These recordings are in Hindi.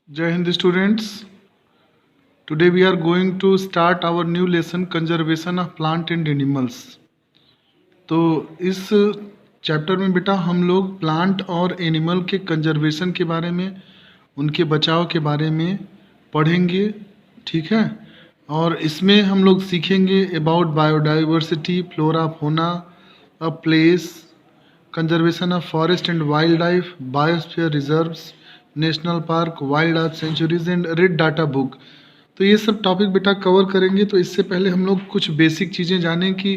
Jai Hind students. Today we are going to start our new lesson conservation of plant and animals. तो इस चैप्टर में बेटा हम लोग प्लांट और एनिमल के कंजर्वेशन के बारे में, उनके बचाव के बारे में पढ़ेंगे, ठीक है। और इसमें हम लोग सीखेंगे about biodiversity, flora, fauna, a place, conservation of forest and wild life, biosphere reserves, national park, wild life sanctuaries and red data book. तो ये सब टॉपिक बेटा कवर करेंगे। तो इससे पहले हम लोग कुछ बेसिक चीज़ें जानें कि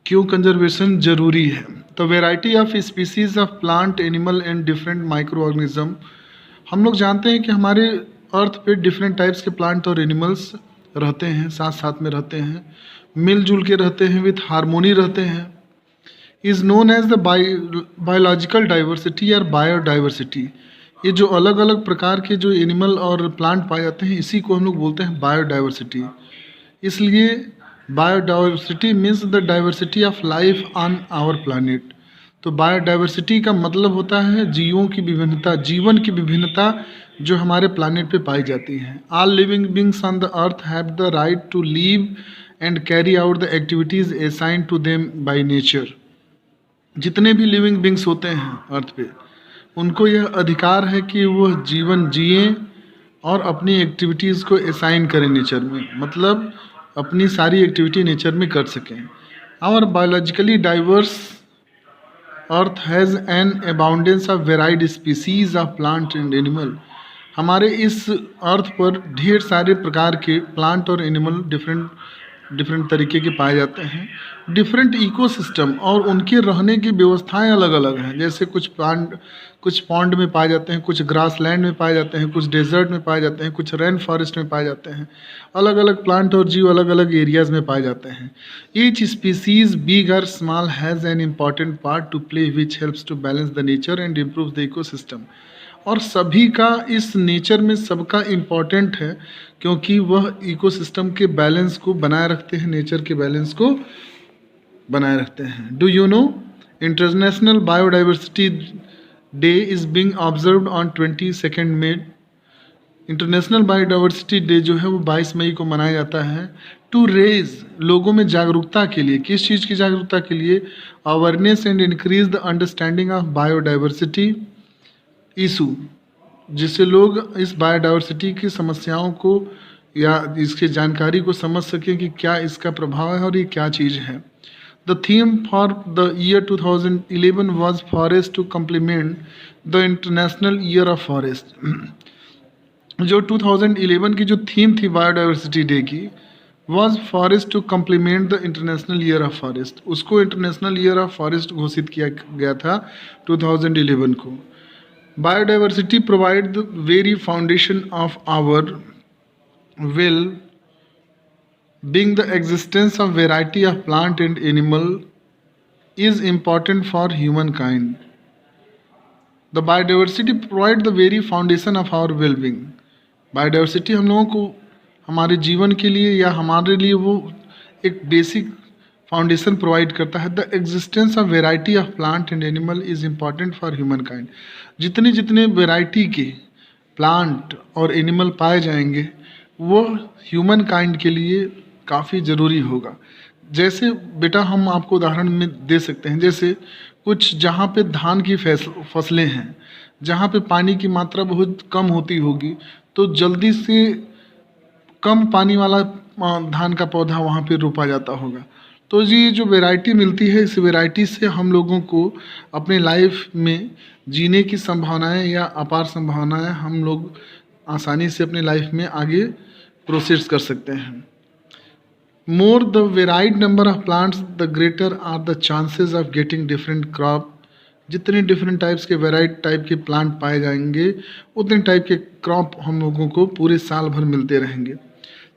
क्यों कंजर्वेशन जरूरी है। तो variety of species of plant, animal and different micro organism. हम लोग जानते हैं कि हमारे अर्थ पे डिफरेंट टाइप्स के प्लांट और एनिमल्स रहते हैं, साथ साथ में रहते हैं, मिलजुल के रहते हैं, विथ हारमोनी रहते हैं। Is known as the biological diversity और बायोडाइवर्सिटी। ये जो अलग अलग प्रकार के जो एनिमल और प्लांट पाए जाते हैं, इसी को हम लोग बोलते हैं बायोडाइवर्सिटी। इसलिए biodiversity means the diversity of life on our planet. तो बायोडाइवर्सिटी का मतलब होता है जीवों की विभिन्नता, जीवन की विभिन्नता जो हमारे प्लानिट पे पाई जाती है। All living beings on the earth have the right to live and carry out the activities assigned to them by nature. जितने भी लिविंग बींग्स होते हैं अर्थ पे, उनको यह अधिकार है कि वह जीवन जिए और अपनी एक्टिविटीज़ को असाइन करें नेचर में, मतलब अपनी सारी एक्टिविटी नेचर में कर सकें। Our biologically diverse earth has an abundance of varied species of plant and animal. हमारे इस अर्थ पर ढेर सारे प्रकार के प्लांट और एनिमल डिफरेंट तरीके के पाए जाते हैं। डिफरेंट इकोसिस्टम और उनके रहने की व्यवस्थाएं अलग अलग हैं। जैसे कुछ पॉन्ड में पाए जाते हैं, कुछ ग्रास लैंड में पाए जाते हैं, कुछ डेजर्ट में पाए जाते हैं, कुछ रेन फॉरेस्ट में पाए जाते हैं। अलग अलग प्लांट और जीव अलग अलग एरियाज में पाए जाते हैं। ईच स्पीसीज बिग और small has an important part to play which helps to balance the nature and improve the ecosystem. और सभी का इस नेचर में सबका इम्पॉर्टेंट है, क्योंकि वह इकोसिस्टम के बैलेंस को बनाए रखते हैं, नेचर के बैलेंस को बनाए रखते हैं। Do you know international biodiversity day is being observed on 22 May. International biodiversity day जो है वो 22 मई को मनाया जाता है। टू रेज, लोगों में जागरूकता के लिए। किस चीज़ की जागरूकता के लिए? Awareness and increase the understanding of biodiversity issue, जिससे लोग इस बायोडाइवर्सिटी की समस्याओं को या इसकी जानकारी को समझ सकें कि क्या इसका प्रभाव है और ये क्या चीज़ है। The theme for the year 2011 was forest to complement the international year of forest. जो 2011 की जो थीम थी बायोडाइवर्सिटी डे की, was forest to complement the international year of forest. उसको इंटरनेशनल ईयर ऑफ फॉरेस्ट घोषित किया गया था 2011 को। Biodiversity provides the very foundation of our well-being. The existence of variety of plant and animal is important for humankind. The biodiversity provides the very foundation of our well-being. Biodiversity हम लोगों को हमारे जीवन के लिए या हमारे लिए वो एक बेसिक फाउंडेशन प्रोवाइड करता है। The existence of variety of plant and animal is important for human kind. जितने जितने वेराइटी के प्लांट और एनिमल पाए जाएंगे वो ह्यूमन काइंड के लिए काफ़ी ज़रूरी होगा। जैसे बेटा हम आपको उदाहरण में दे सकते हैं, जैसे कुछ जहाँ पे धान की फसलें हैं, जहाँ पे पानी की मात्रा बहुत कम होती होगी, तो जल्दी से कम पानी वाला धान का पौधा वहाँ पे रोपा जाता होगा। तो जी जो वैरायटी मिलती है, इस वैरायटी से हम लोगों को अपने लाइफ में जीने की संभावनाएं या अपार संभावनाएं हम लोग आसानी से अपने लाइफ में आगे प्रोसेस कर सकते हैं। More the varied number of plants the greater or the chances of getting different crop. जितने डिफरेंट टाइप्स के वेराइड टाइप के प्लांट पाए जाएंगे, उतने टाइप के क्रॉप हम लोगों को पूरे साल भर मिलते रहेंगे।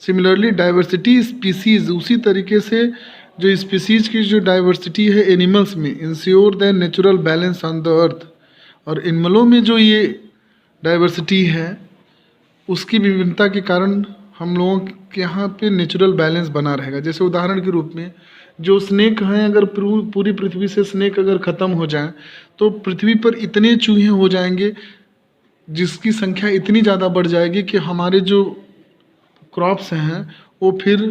सिमिलरली डाइवर्सिटी स्पीसीज, उसी तरीके से जो स्पीसीज की जो डाइवर्सिटी है एनिमल्स में, ensure the natural balance on the अर्थ। और एनिमलों में जो ये डाइवर्सिटी है, उसकी विभिन्नता के कारण हम लोगों के यहाँ पे नेचुरल बैलेंस बना रहेगा। जैसे उदाहरण के रूप में जो स्नेक हैं, अगर पूरी पृथ्वी से स्नेक अगर ख़त्म हो जाए तो पृथ्वी पर इतने चूहे हो जाएंगे जिसकी संख्या इतनी ज़्यादा बढ़ जाएगी कि हमारे जो क्रॉप्स हैं वो फिर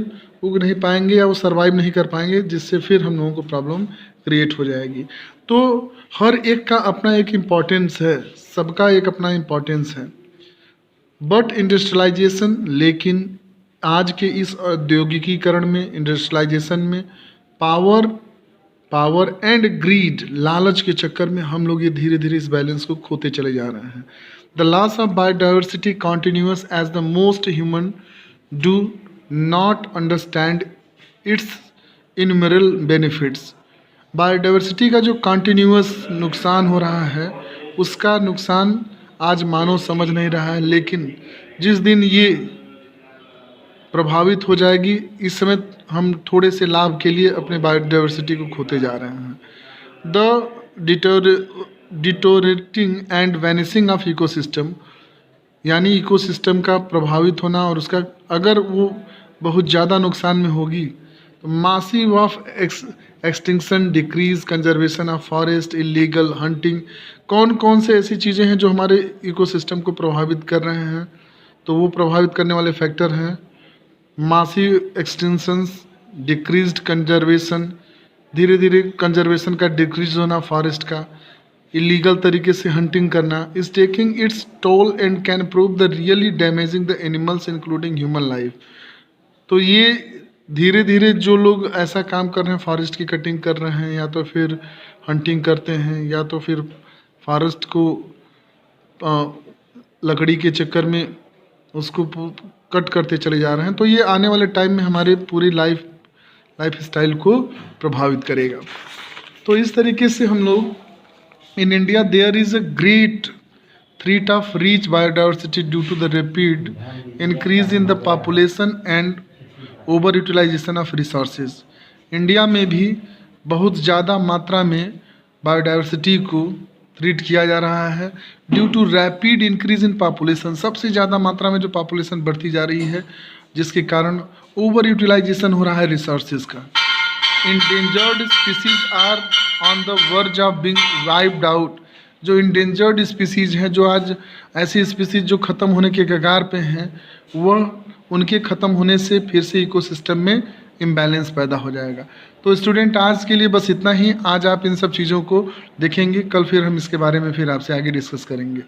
उग नहीं पाएंगे या वो सरवाइव नहीं कर पाएंगे, जिससे फिर हम लोगों को प्रॉब्लम क्रिएट हो जाएगी। तो हर एक का अपना एक इम्पोर्टेंस है, सबका एक अपना इम्पोर्टेंस है। बट इंडस्ट्रियलाइजेशन, लेकिन आज के इस औद्योगिकीकरण में, इंडस्ट्रियलाइजेशन में पावर एंड ग्रीड, लालच के चक्कर में हम लोग ये धीरे धीरे इस बैलेंस को खोते चले जा रहे हैं। The loss of biodiversity continuous as the most human do not understand its immoral benefits. Biodiversity का जो कंटिन्यूअस नुकसान हो रहा है, उसका नुकसान आज मानव समझ नहीं रहा है, लेकिन जिस दिन ये प्रभावित हो जाएगी, इस समय हम थोड़े से लाभ के लिए अपने बायोडाइवर्सिटी को खोते जा रहे हैं। The deteriorating and वैनिसिंग of ecosystem, यानी इकोसिस्टम का प्रभावित होना और उसका अगर वो बहुत ज़्यादा नुकसान में होगी तो massive of extinction, decrease, conservation of forest, illegal hunting, कौन कौन से ऐसी चीज़ें हैं जो हमारे इकोसिस्टम को प्रभावित कर रहे हैं। तो वो प्रभावित करने वाले फैक्टर हैं मासिव एक्सटेंशंस, डिक्रीज्ड कंजर्वेशन, धीरे धीरे कंजर्वेशन का डिक्रीज होना, फॉरेस्ट का इलीगल तरीके से हंटिंग करना, is taking it's toll and can prove the really damaging the animals including human life. तो ये धीरे धीरे जो लोग ऐसा काम कर रहे हैं, फॉरेस्ट की कटिंग कर रहे हैं, या तो फिर हंटिंग करते हैं, या तो फिर फॉरेस्ट को लकड़ी के चक्कर में उसको कट करते चले जा रहे हैं, तो ये आने वाले टाइम में हमारे पूरी लाइफ स्टाइल को प्रभावित करेगा। तो इस तरीके से हम लोग in India there is a great threat of rich biodiversity due to the rapid increase in the population and over utilization of resources. India में भी बहुत ज़्यादा मात्रा में बायोडाइवर्सिटी को ट्रीट किया जा रहा है due to rapid increase in population. सबसे ज़्यादा मात्रा में जो पॉपुलेशन बढ़ती जा रही है, जिसके कारण ओवर यूटिलाइजेशन हो रहा है रिसोर्सेज का। Endangered species are on the verge of being wiped out. जो इंडेंजर्ड स्पीसीज हैं, जो आज ऐसी स्पीसीज जो ख़त्म होने के कगार पे हैं, वह उनके ख़त्म होने से फिर से इकोसिस्टम में इम्बैलेंस पैदा हो जाएगा। तो स्टूडेंट, आज के लिए बस इतना ही। आज आप इन सब चीज़ों को देखेंगे, कल फिर हम इसके बारे में फिर आपसे आगे डिस्कस करेंगे।